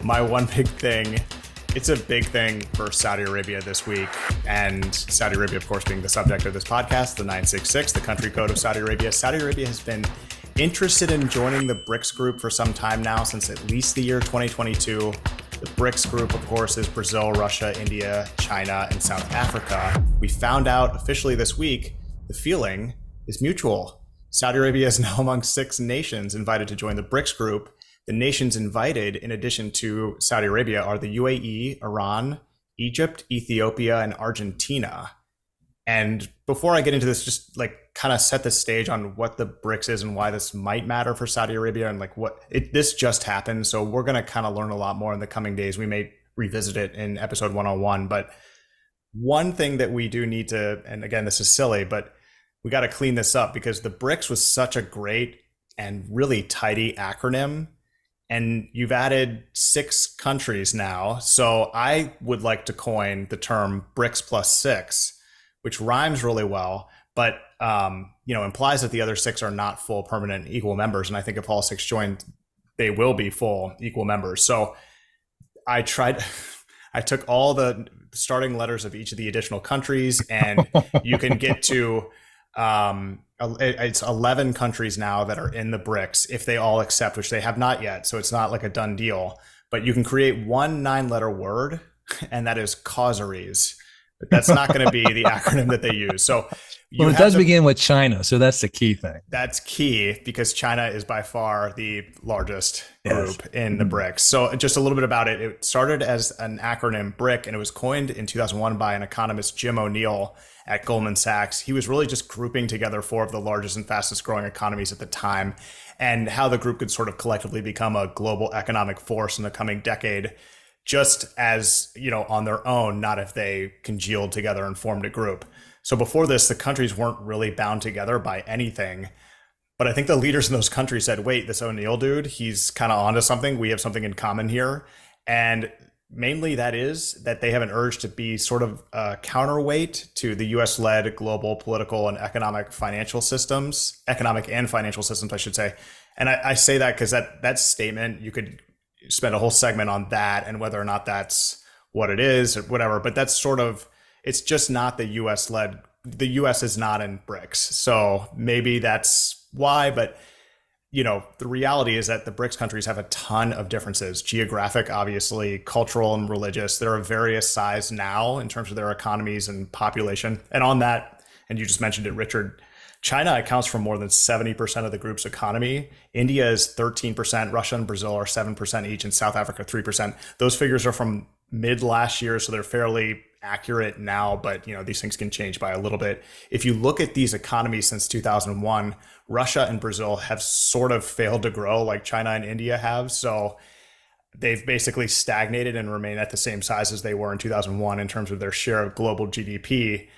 My one big thing, it's a big thing for Saudi Arabia this week. And Saudi Arabia, of course, being the subject of this podcast, the 966, the country code of Saudi Arabia. Saudi Arabia has been interested in joining the BRICS group for some time now, since at least the year 2022. The BRICS group, of course, is Brazil, Russia, India, China, and South Africa. We found out officially this week, the feeling is mutual. Saudi Arabia is now among 6 nations invited to join the BRICS group. The nations invited, in addition to Saudi Arabia, are the UAE, Iran, Egypt, Ethiopia, and Argentina. And before I get into this, just kind of set the stage on what the BRICS is and why this might matter for Saudi Arabia and this just happened. So we're going to kind of learn a lot more in the coming days. We may revisit it in episode 101. But one thing that we do need to, and again, this is silly, but we got to clean this up because the BRICS was such a great and really tidy acronym. And you've added 6 countries now. So I would like to coin the term BRICS plus 6, which rhymes really well, but implies that the other 6 are not full, permanent, equal members. And I think if all 6 join, they will be full, equal members. So I took all the starting letters of each of the additional countries, and you can get to it's 11 countries now that are in the BRICS if they all accept, which they have not yet. So it's not like a done deal, but you can create one 9-letter word, and that is causeries. But that's not going to be the acronym that they use. So it does begin with China. So that's the key thing. That's key because China is by far the largest group in the BRICS. So just a little bit about it. It started as an acronym BRIC, and it was coined in 2001 by an economist, Jim O'Neill at Goldman Sachs. He was really just grouping together 4 of the largest and fastest growing economies at the time, and how the group could sort of collectively become a global economic force in the coming decade, just as, on their own, not if they congealed together and formed a group. So before this, the countries weren't really bound together by anything. But I think the leaders in those countries said, wait, this O'Neill dude, he's kind of onto something. We have something in common here. And mainly that is that they have an urge to be sort of a counterweight to the US-led global political and economic and financial systems, I should say. And I say that because that statement, you could spend a whole segment on that and whether or not that's what it is or whatever. But that's sort of, it's just not the US-led. The US is not in BRICS. So maybe that's why. But, the reality is that the BRICS countries have a ton of differences, geographic, obviously, cultural and religious. They're of various size now in terms of their economies and population. And on that, and you just mentioned it, Richard, China accounts for more than 70% of the group's economy. India is 13%, Russia and Brazil are 7% each, and South Africa 3%. Those figures are from mid last year, so they're fairly accurate now, but these things can change by a little bit. If you look at these economies since 2001, Russia and Brazil have sort of failed to grow like China and India have. So they've basically stagnated and remain at the same size as they were in 2001 in terms of their share of global GDP.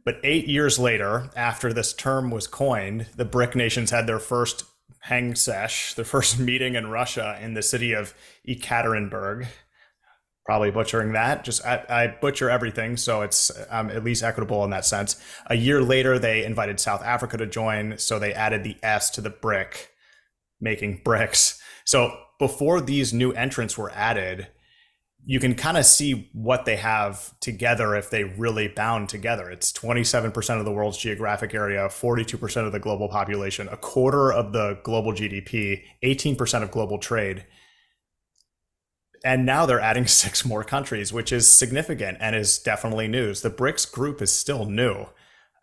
But 8 years later, after this term was coined, the BRIC nations had their first hang sesh, their first meeting in Russia in the city of Ekaterinburg. Probably butchering that. I butcher everything, so it's at least equitable in that sense. A year later, they invited South Africa to join, so they added the S to the BRIC, making BRICS. So before these new entrants were added, you can kind of see what they have together if they really bound together. It's 27% of the world's geographic area, 42% of the global population, a quarter of the global GDP, 18% of global trade. And now they're adding 6 more countries, which is significant and is definitely news. The BRICS group is still new.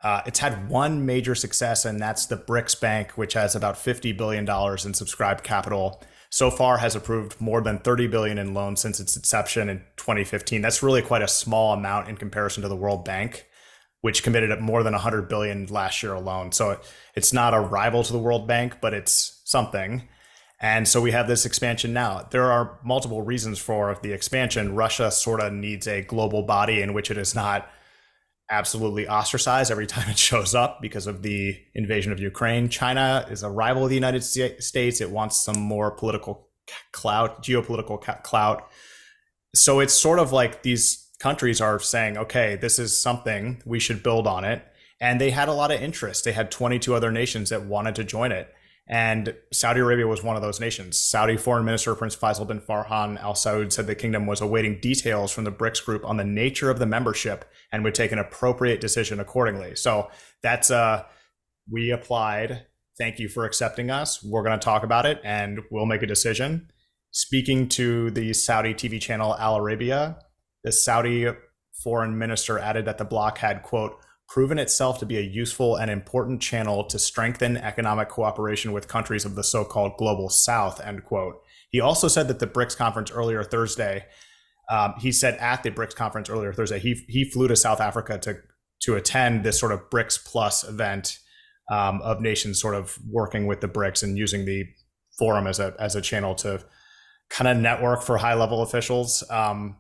It's had one major success, and that's the BRICS Bank, which has about $50 billion in subscribed capital. So far has approved more than $30 billion in loans since its inception in 2015. That's really quite a small amount in comparison to the World Bank, which committed at more than $100 billion last year alone. So it's not a rival to the World Bank, but it's something. And so we have this expansion now. There are multiple reasons for the expansion. Russia sort of needs a global body in which it is not absolutely ostracized every time it shows up because of the invasion of Ukraine. China is a rival of the United States. It wants some more political clout, geopolitical clout. So it's sort of like these countries are saying, okay, this is something, we should build on it. And they had a lot of interest. They had 22 other nations that wanted to join it. And Saudi Arabia was one of those nations. Saudi Foreign Minister Prince Faisal bin Farhan Al Saud said the kingdom was awaiting details from the BRICS group on the nature of the membership and would take an appropriate decision accordingly. So that's we applied. Thank you for accepting us. We're going to talk about it and we'll make a decision. Speaking to the Saudi TV channel Al Arabiya, the Saudi foreign minister added that the bloc had, quote, proven itself to be a useful and important channel to strengthen economic cooperation with countries of the so-called global south, end quote. He also said that the BRICS conference earlier Thursday, he flew to South Africa to attend this sort of BRICS plus event of nations sort of working with the BRICS and using the forum as a channel to kind of network for high-level officials.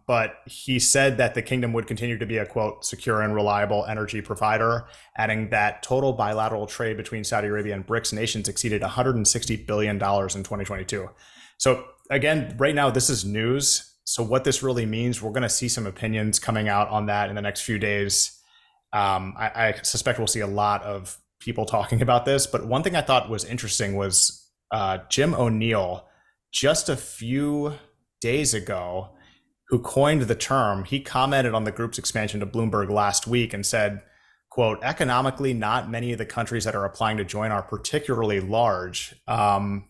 But he said that the kingdom would continue to be a, quote, secure and reliable energy provider, adding that total bilateral trade between Saudi Arabia and BRICS nations exceeded $160 billion in 2022. So again, right now, this is news. So what this really means, we're going to see some opinions coming out on that in the next few days. I suspect we'll see a lot of people talking about this. But one thing I thought was interesting was Jim O'Neill, just a few days ago, who coined the term. He commented on the group's expansion to Bloomberg last week and said, quote, economically, not many of the countries that are applying to join are particularly large.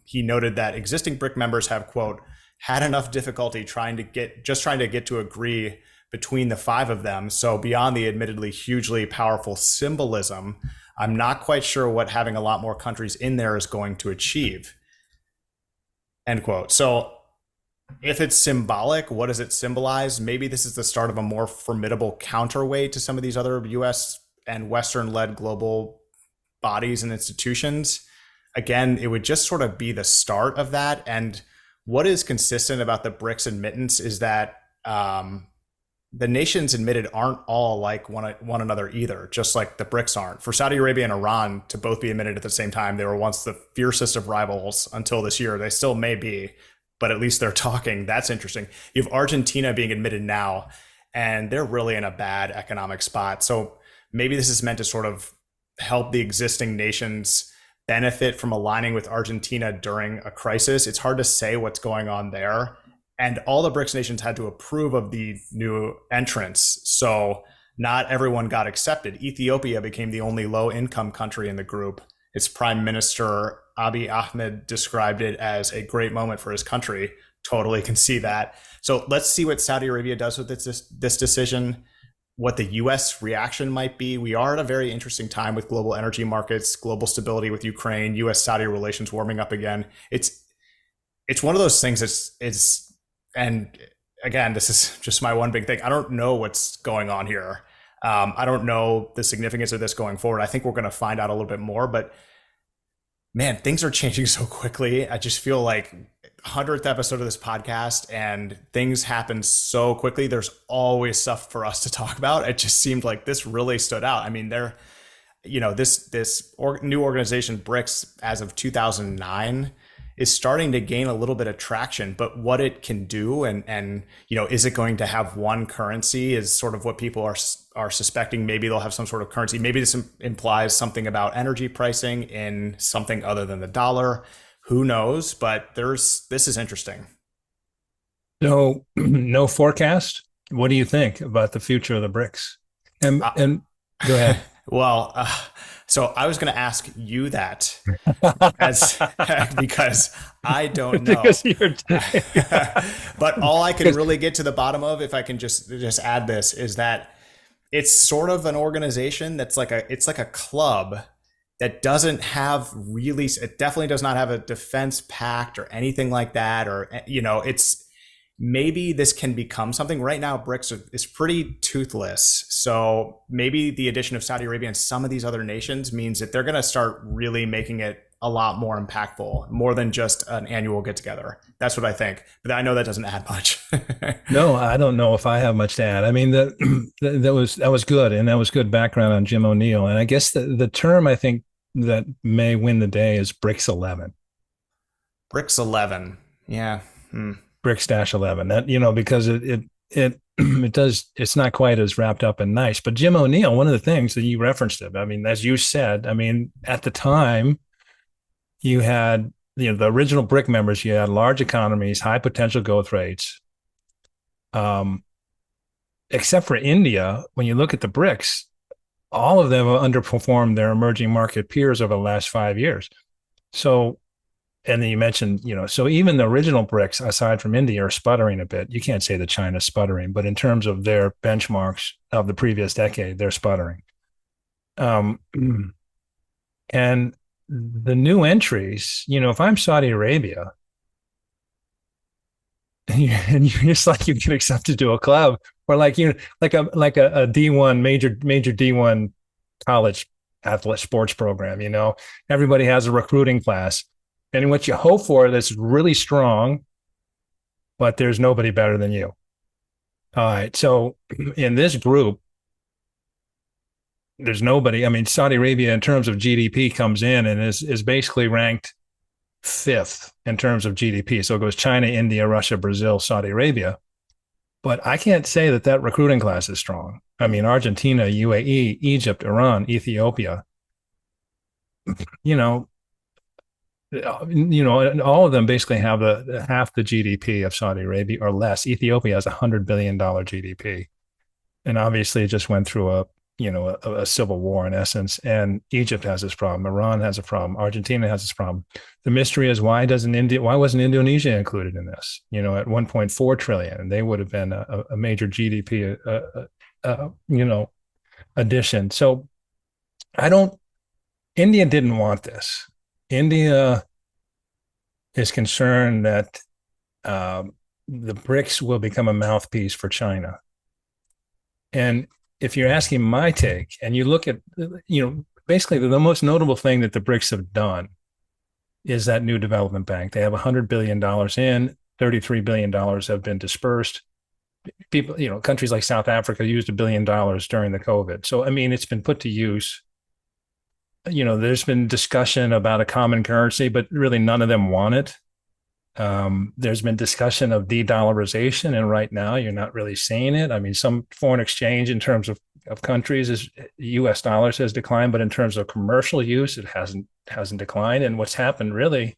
He noted that existing BRIC members have, quote, had enough difficulty trying to get to agree between the five of them. So beyond the admittedly hugely powerful symbolism, I'm not quite sure what having a lot more countries in there is going to achieve. End quote. So if it's symbolic, what does it symbolize? Maybe this is the start of a more formidable counterweight to some of these other US and Western-led global bodies and institutions. Again, it would just sort of be the start of that. And what is consistent about the BRICS admittance is that the nations admitted aren't all like one another either, just like the BRICS aren't. For Saudi Arabia and Iran to both be admitted at the same time, they were once the fiercest of rivals until this year. They still may be, but at least they're talking. That's interesting. You have Argentina being admitted now, and they're really in a bad economic spot. So maybe this is meant to sort of help the existing nations benefit from aligning with Argentina during a crisis. It's hard to say what's going on there. And all the BRICS nations had to approve of the new entrants. So not everyone got accepted. Ethiopia became the only low-income country in the group. Its prime minister, Abiy Ahmed, described it as a great moment for his country. Totally can see that. So let's see what Saudi Arabia does with this decision, what the U.S. reaction might be. We are at a very interesting time with global energy markets, global stability with Ukraine, U.S.-Saudi relations warming up again. It's one of those things and again, this is just my one big thing. I don't know what's going on here. I don't know the significance of this going forward. I think we're going to find out a little bit more, but man, things are changing so quickly. I just feel like 100th episode of this podcast and things happen so quickly. There's always stuff for us to talk about. It just seemed like this really stood out. I mean, this new organization, BRICS, as of 2009, is starting to gain a little bit of traction, but what it can do and is it going to have one currency is sort of what people are suspecting. Maybe they'll have some sort of currency. Maybe this implies something about energy pricing in something other than the dollar. Who knows? But this is interesting. So no forecast. What do you think about the future of the BRICS? And go ahead. Well, so I was going to ask you that because I don't know. But all I can really get to the bottom of, if I can just add this, is that it's sort of an organization that's it's like a club that doesn't have really, it definitely does not have a defense pact or anything like that. Or, maybe this can become something. Right now, BRICS is pretty toothless. So maybe the addition of Saudi Arabia and some of these other nations means that they're going to start really making it a lot more impactful, more than just an annual get together. That's what I think. But I know that doesn't add much. No, I don't know if I have much to add. I mean, that was good. And that was good background on Jim O'Neill. And I guess the term I think that may win the day is BRICS 11. BRICS 11. Yeah. BRICS-11, that, because it does, it's not quite as wrapped up and nice. But Jim O'Neill, one of the things that you referenced it, I mean, as you said, I mean, at the time, You had the original BRIC members. You had large economies, high potential growth rates. Um, except for India, when you look at the BRICS, all of them have underperformed their emerging market peers over the last 5 years. So, and then you mentioned, so even the original BRICS, aside from India, are sputtering a bit. You can't say that China's sputtering, but in terms of their benchmarks of the previous decade, they're sputtering. Um, and the new entries, if I'm Saudi Arabia, and you're just like you get accepted to a club, or like like a D1 major D1 college athlete sports program. Everybody has a recruiting class, and what you hope for that's really strong, but there's nobody better than you. All right, so in this group, there's nobody. I mean, Saudi Arabia, in terms of GDP, comes in and is basically ranked fifth in terms of GDP. So it goes China, India, Russia, Brazil, Saudi Arabia. But I can't say that recruiting class is strong. I mean, Argentina, UAE, Egypt, Iran, Ethiopia, you know, all of them basically have half the GDP of Saudi Arabia or less. Ethiopia has $100 billion GDP, and obviously it just went through a civil war in essence. And Egypt has this problem. Iran has a problem. Argentina has this problem. The mystery is why wasn't Indonesia included in this? At 1.4 trillion, and they would have been a major GDP, addition. So I don't. India didn't want this. India is concerned that the BRICS will become a mouthpiece for China. And if you're asking my take, and you look at, basically the most notable thing that the BRICS have done is that new development bank. They have $100 billion in, $33 billion have been dispersed. People, countries like South Africa used $1 billion during the COVID. So, I mean, it's been put to use. There's been discussion about a common currency, but really none of them want it. There's been discussion of de-dollarization, and right now you're not really seeing it. I mean, some foreign exchange in terms of countries is U.S. dollars has declined, but in terms of commercial use, it hasn't declined. And what's happened really,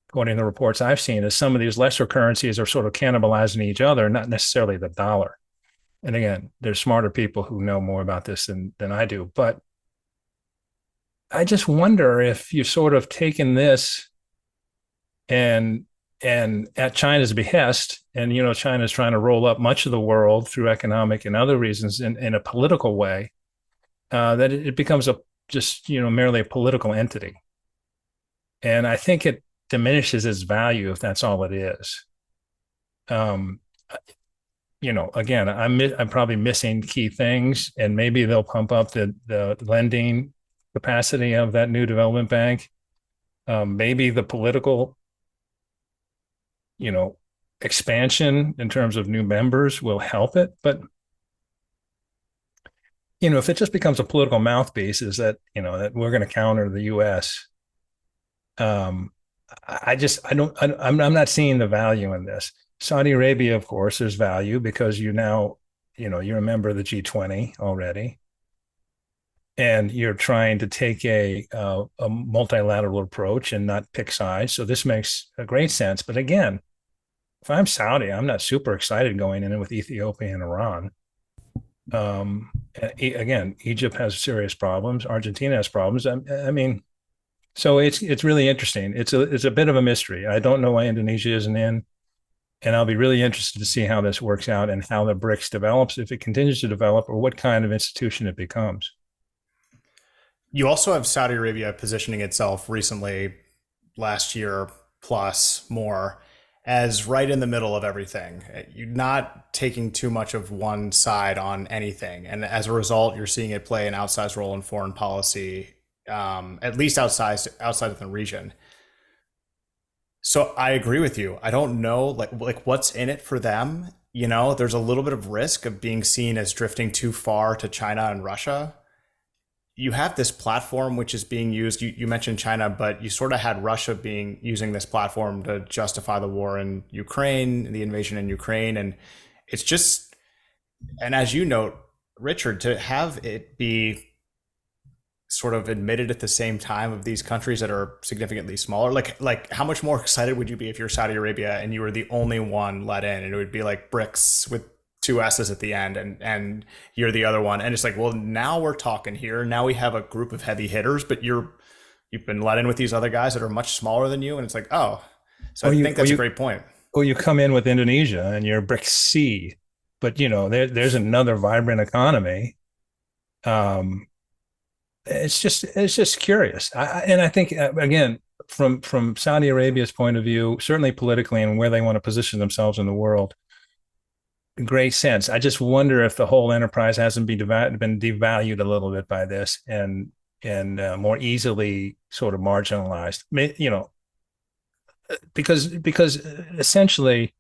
according to the reports I've seen, is some of these lesser currencies are sort of cannibalizing each other, not necessarily the dollar. And again, there's smarter people who know more about this than I do. But I just wonder if you've sort of taken this and at China's behest, and China's trying to roll up much of the world through economic and other reasons in a political way, that it becomes just merely a political entity, and I think it diminishes its value if that's all it is. Um, again, I'm probably missing key things, and maybe they'll pump up the lending capacity of that new development bank. Maybe the political expansion in terms of new members will help it. But, if it just becomes a political mouthpiece, is that, that we're going to counter the US. I'm not seeing the value in this. Saudi Arabia, of course, there's value because you're a member of the G20 already. And you're trying to take a multilateral approach and not pick sides. So this makes a great sense. But again, if I'm Saudi, I'm not super excited going in with Ethiopia and Iran. Again, Egypt has serious problems. Argentina has problems. I mean, so it's really interesting. It's a bit of a mystery. I don't know why Indonesia isn't in, and I'll be really interested to see how this works out and how the BRICS develops, if it continues to develop, or what kind of institution it becomes. You also have Saudi Arabia positioning itself recently, last year plus more, as right in the middle of everything. You're not taking too much of one side on anything. And as a result, you're seeing it play an outsized role in foreign policy, at least outside of the region. So I agree with you. I don't know like what's in it for them. There's a little bit of risk of being seen as drifting too far to China and Russia. You have this platform which is being used. You mentioned China, but you sort of had Russia using this platform to justify the war in Ukraine, the invasion in Ukraine. And it's just, and as you note, Richard, to have it be sort of admitted at the same time of these countries that are significantly smaller? Like how much more excited would you be if you're Saudi Arabia and you were the only one let in, and it would be like BRICS with two S's at the end, and you're the other one, and it's like, well, now we're talking here. Now we have a group of heavy hitters, but you've been let in with these other guys that are much smaller than you, and it's like, oh, so I think that's a great point. Or you come in with Indonesia and you're BRIC C, but there's another vibrant economy. It's just curious, and I think again from Saudi Arabia's point of view, certainly politically and where they want to position themselves in the world, great sense. I just wonder if the whole enterprise hasn't been devalued a little bit by this and more easily sort of marginalized. Because essentially,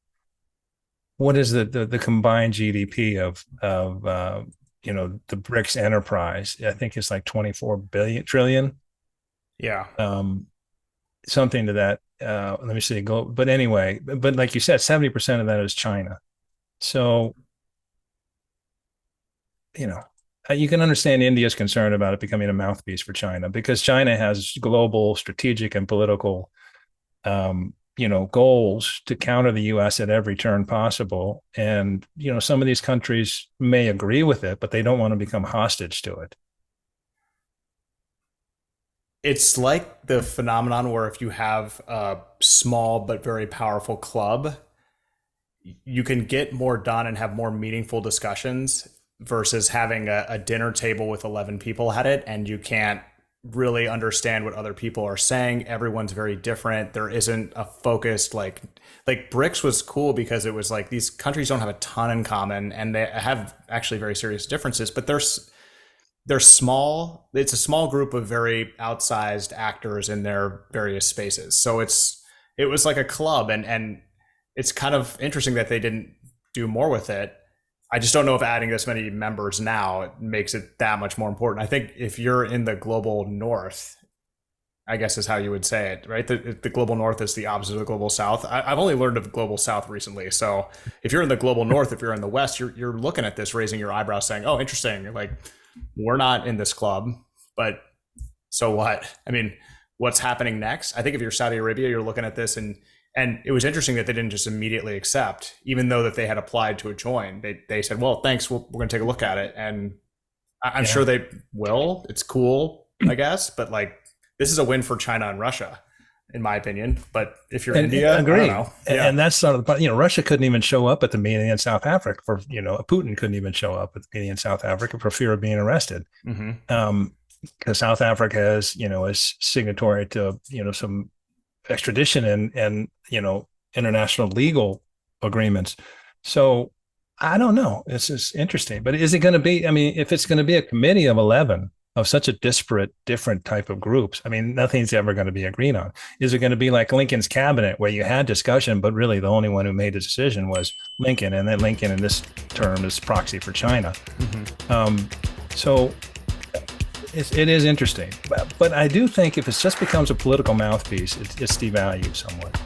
what is the combined GDP of the BRICS enterprise? I think it's like 24 trillion. Yeah. Something to that. Let me see. But anyway, but like you said, 70% of that is China. So, you can understand India's concern about it becoming a mouthpiece for China, because China has global strategic and political goals to counter the U.S. at every turn possible. And, some of these countries may agree with it, but they don't want to become hostage to it. It's like the phenomenon where if you have a small but very powerful club, you can get more done and have more meaningful discussions versus having a dinner table with 11 people at it, and you can't really understand what other people are saying. Everyone's very different. There isn't a focused like BRICS was cool because it was like these countries don't have a ton in common, and they have actually very serious differences, but they're small. It's a small group of very outsized actors in their various spaces. So it was like a club, and it's kind of interesting that they didn't do more with it. I just don't know if adding this many members now makes it that much more important. I think if you're in the global north, I guess is how you would say it, right? The global north is the opposite of the global south. I've only learned of global south recently. So if you're in the global north, if you're in the west, you're looking at this, raising your eyebrows, saying, oh, interesting. You're like, we're not in this club, but so what? I mean, what's happening next? I think if you're Saudi Arabia, you're looking at this, and it was interesting that they didn't just immediately accept, even though that they had applied to join. They said, well, thanks, we're going to take a look at it. And I'm sure they will. It's cool, I guess. But like, this is a win for China and Russia, in my opinion. But if you're India, agree. I don't know. Yeah. And that's sort of the, Russia couldn't even show up at the meeting in South Africa Putin couldn't even show up at the meeting in South Africa for fear of being arrested. Mm-hmm. Because South Africa is signatory to, some extradition and international legal agreements. So I don't know. This is interesting. But is it going to be, if it's going to be a committee of 11 of such a disparate, different type of groups, nothing's ever going to be agreed on. Is it going to be like Lincoln's cabinet, where you had discussion, but really the only one who made a decision was Lincoln, and then Lincoln in this term is proxy for China? Mm-hmm. So it is interesting, but I do think if it just becomes a political mouthpiece, it's devalued somewhat.